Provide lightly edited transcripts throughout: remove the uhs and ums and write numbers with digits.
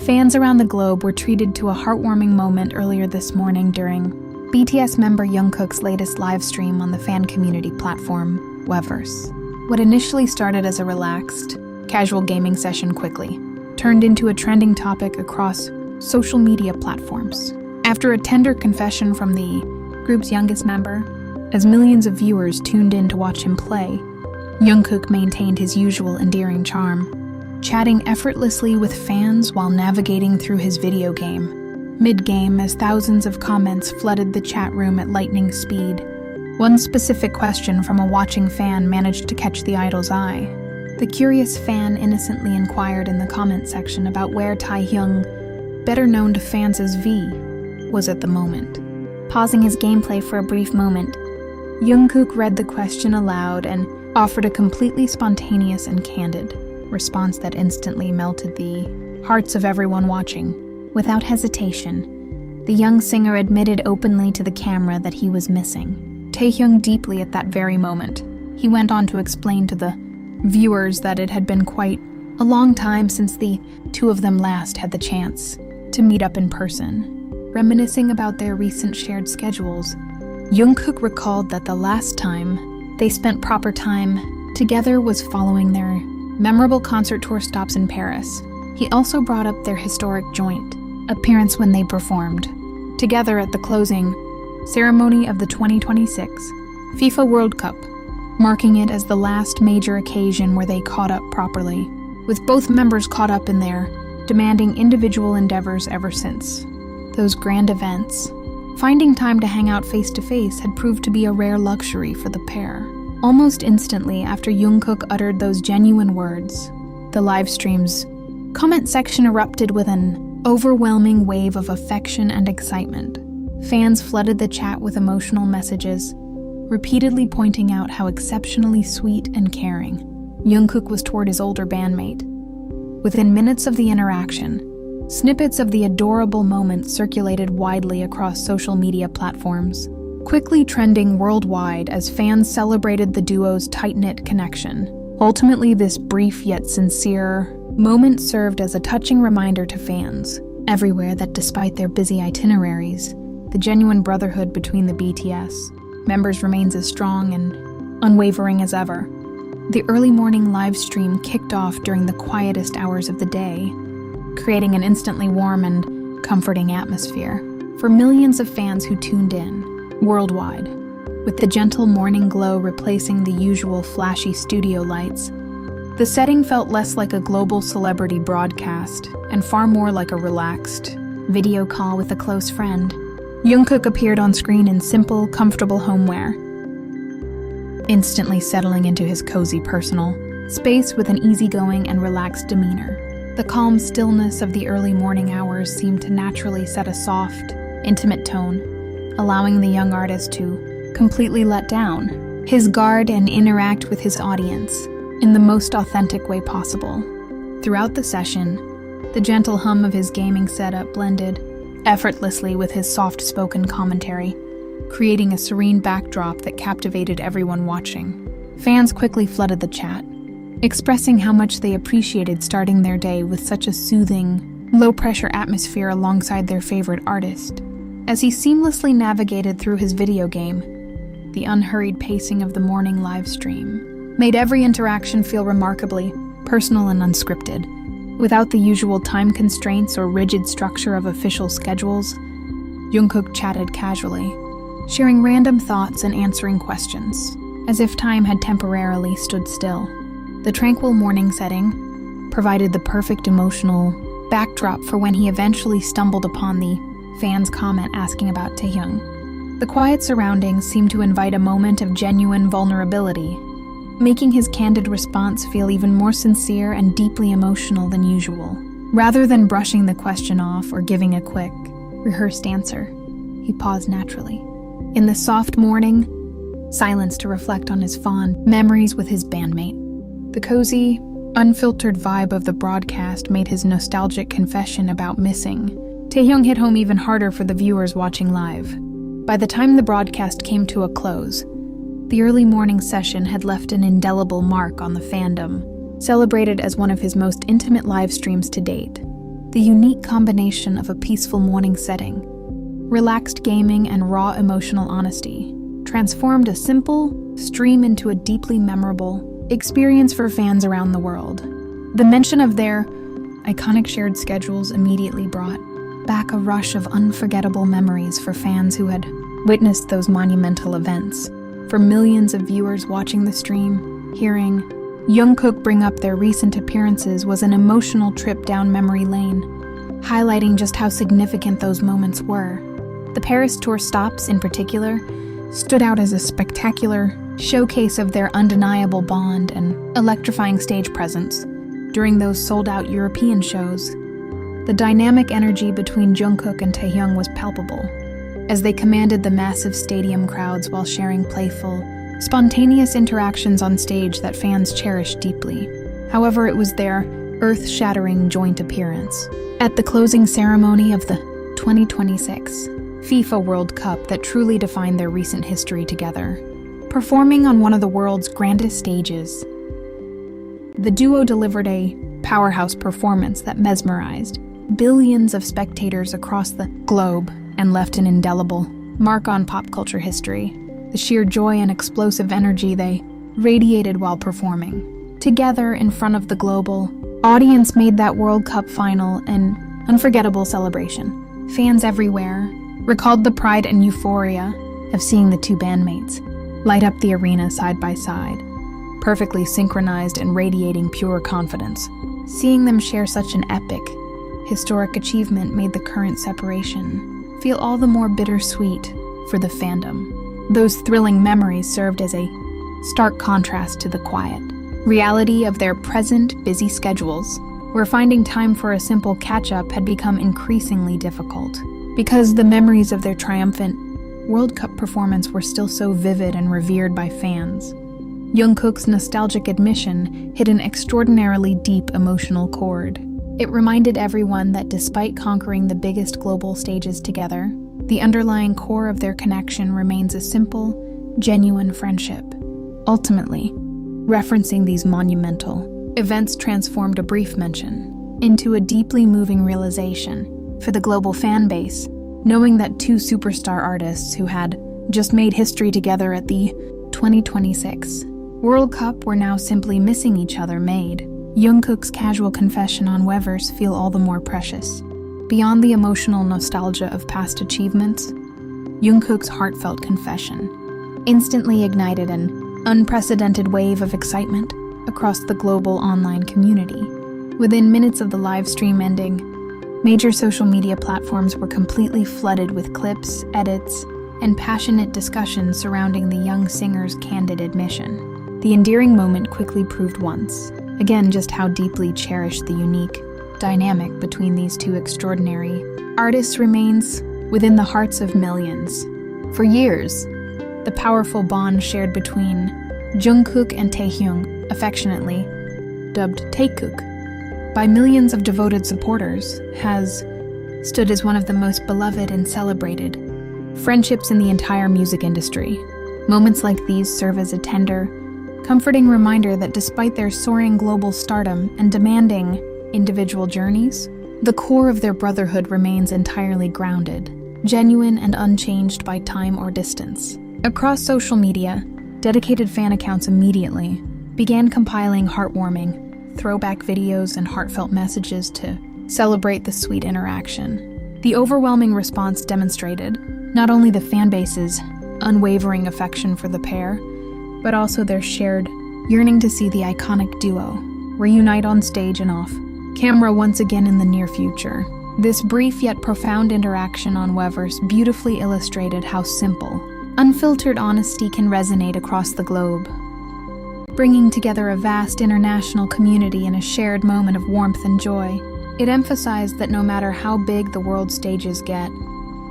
Fans around the globe were treated to a heartwarming moment earlier this morning during BTS member Jungkook's latest live stream on the fan community platform, Weverse. What initially started as a relaxed, casual gaming session quickly turned into a trending topic across social media platforms. After a tender confession from the group's youngest member, as millions of viewers tuned in to watch him play, Jungkook maintained his usual endearing charm, chatting effortlessly with fans while navigating through his video game. Mid-game, as thousands of comments flooded the chat room at lightning speed, one specific question from a watching fan managed to catch the idol's eye. The curious fan innocently inquired in the comment section about where Taehyung, better known to fans as V, was at the moment. Pausing his gameplay for a brief moment, Jungkook read the question aloud and offered a completely spontaneous and candid response that instantly melted the hearts of everyone watching. Without hesitation, the young singer admitted openly to the camera that he was missing Taehyung deeply at that very moment. He went on to explain to the viewers that it had been quite a long time since the two of them last had the chance to meet up in person. Reminiscing about their recent shared schedules, Jungkook recalled that the last time they spent proper time together was following their memorable concert tour stops in Paris. He also brought up their historic joint appearance when they performed together at the closing ceremony of the 2026 FIFA World Cup, marking it as the last major occasion where they caught up properly, with both members caught up in their demanding individual endeavors ever since those grand events. Finding time to hang out face-to-face had proved to be a rare luxury for the pair. Almost instantly after Jungkook uttered those genuine words, the live stream's comment section erupted with an overwhelming wave of affection and excitement. Fans flooded the chat with emotional messages, repeatedly pointing out how exceptionally sweet and caring Jungkook was toward his older bandmate. Within minutes of the interaction, snippets of the adorable moment circulated widely across social media platforms, quickly trending worldwide as fans celebrated the duo's tight-knit connection. Ultimately, this brief yet sincere moment served as a touching reminder to fans everywhere that despite their busy itineraries, the genuine brotherhood between the BTS members remains as strong and unwavering as ever. The early morning live stream kicked off during the quietest hours of the day, creating an instantly warm and comforting atmosphere for millions of fans who tuned in worldwide. With the gentle morning glow replacing the usual flashy studio lights, the setting felt less like a global celebrity broadcast and far more like a relaxed video call with a close friend. Jungkook appeared on screen in simple, comfortable homeware, instantly settling into his cozy personal space with an easygoing and relaxed demeanor. The calm stillness of the early morning hours seemed to naturally set a soft, intimate tone, allowing the young artist to completely let down his guard and interact with his audience in the most authentic way possible. Throughout the session, the gentle hum of his gaming setup blended effortlessly with his soft-spoken commentary, creating a serene backdrop that captivated everyone watching. Fans quickly flooded the chat, expressing how much they appreciated starting their day with such a soothing, low-pressure atmosphere alongside their favorite artist. As he seamlessly navigated through his video game, the unhurried pacing of the morning live stream made every interaction feel remarkably personal and unscripted. Without the usual time constraints or rigid structure of official schedules, Jungkook chatted casually, sharing random thoughts and answering questions, as if time had temporarily stood still. The tranquil morning setting provided the perfect emotional backdrop for when he eventually stumbled upon the fans' comment asking about Taehyung. The quiet surroundings seemed to invite a moment of genuine vulnerability, making his candid response feel even more sincere and deeply emotional than usual. Rather than brushing the question off or giving a quick, rehearsed answer, he paused naturally. In the soft morning silence to reflect on his fond memories with his bandmate. The cozy, unfiltered vibe of the broadcast made his nostalgic confession about missing Taehyung hit home even harder for the viewers watching live. By the time the broadcast came to a close, the early morning session had left an indelible mark on the fandom, celebrated as one of his most intimate live streams to date. The The unique combination of a peaceful morning setting, relaxed gaming, and raw emotional honesty transformed a simple stream into a deeply memorable experience for fans around the world. The mention of their iconic shared schedules immediately brought back a rush of unforgettable memories for fans who had witnessed those monumental events. For millions of viewers watching the stream, hearing Jungkook bring up their recent appearances was an emotional trip down memory lane, highlighting just how significant those moments were. The Paris tour stops, in particular, stood out as a spectacular showcase of their undeniable bond and electrifying stage presence. During those sold-out European shows, the dynamic energy between Jungkook and Taehyung was palpable, as they commanded the massive stadium crowds while sharing playful, spontaneous interactions on stage that fans cherished deeply. However, it was their earth-shattering joint appearance at the closing ceremony of the 2026 FIFA World Cup that truly defined their recent history together. Performing on one of the world's grandest stages, the duo delivered a powerhouse performance that mesmerized billions of spectators across the globe and left an indelible mark on pop culture history. The sheer joy and explosive energy they radiated while performing together in front of the global audience made that World Cup final an unforgettable celebration. Fans everywhere recalled the pride and euphoria of seeing the two bandmates light up the arena side by side, perfectly synchronized and radiating pure confidence. Seeing them share such an epic, historic achievement made the current separation feel all the more bittersweet for the fandom. Those thrilling memories served as a stark contrast to the quiet reality of their present busy schedules, where finding time for a simple catch-up had become increasingly difficult, because the memories of their triumphant World Cup performance were still so vivid and revered by fans. Jungkook's nostalgic admission hit an extraordinarily deep emotional chord. It reminded everyone that despite conquering the biggest global stages together, the underlying core of their connection remains a simple, genuine friendship. Ultimately, referencing these monumental events transformed a brief mention into a deeply moving realization for the global fan base, knowing that two superstar artists who had just made history together at the 2026 World Cup were now simply missing each other made Jungkook's casual confession on Weverse feel all the more precious. Beyond the emotional nostalgia of past achievements, Jungkook's heartfelt confession instantly ignited an unprecedented wave of excitement across the global online community. Within minutes of the live stream ending, major social media platforms were completely flooded with clips, edits, and passionate discussions surrounding the young singer's candid admission. The endearing moment quickly proved once again just how deeply cherished the unique dynamic between these two extraordinary artists remains within the hearts of millions. For years, the powerful bond shared between Jungkook and Taehyung, affectionately dubbed Taekook by millions of devoted supporters, has stood as one of the most beloved and celebrated friendships in the entire music industry. Moments like these serve as a tender, comforting reminder that despite their soaring global stardom and demanding individual journeys, the core of their brotherhood remains entirely grounded, genuine, and unchanged by time or distance. Across social media, dedicated fan accounts immediately began compiling heartwarming, throwback videos and heartfelt messages to celebrate the sweet interaction. The overwhelming response demonstrated not only the fanbase's unwavering affection for the pair, but also their shared yearning to see the iconic duo reunite on stage and off camera once again in the near future. This brief yet profound interaction on Weverse beautifully illustrated how simple, unfiltered honesty can resonate across the globe, bringing together a vast international community in a shared moment of warmth and joy. It emphasized that no matter how big the world stages get,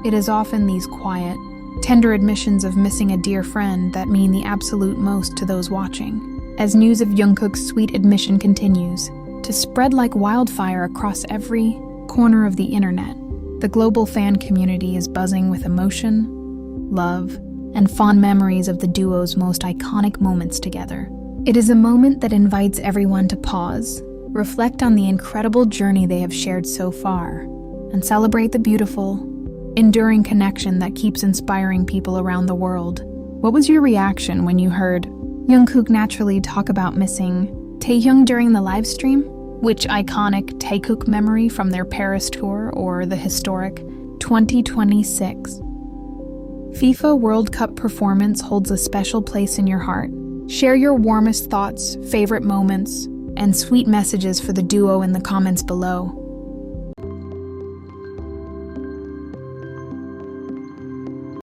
it is often these quiet, tender admissions of missing a dear friend that mean the absolute most to those watching. As news of Jungkook's sweet admission continues to spread like wildfire across every corner of the internet, the global fan community is buzzing with emotion, love, and fond memories of the duo's most iconic moments together. It is a moment that invites everyone to pause, reflect on the incredible journey they have shared so far, and celebrate the beautiful, enduring connection that keeps inspiring people around the world. What was your reaction when you heard Jungkook naturally talk about missing Taehyung during the live stream? Which iconic Taekook memory from their Paris tour or the historic 2026 FIFA World Cup performance holds a special place in your heart? Share your warmest thoughts, favorite moments, and sweet messages for the duo in the comments below.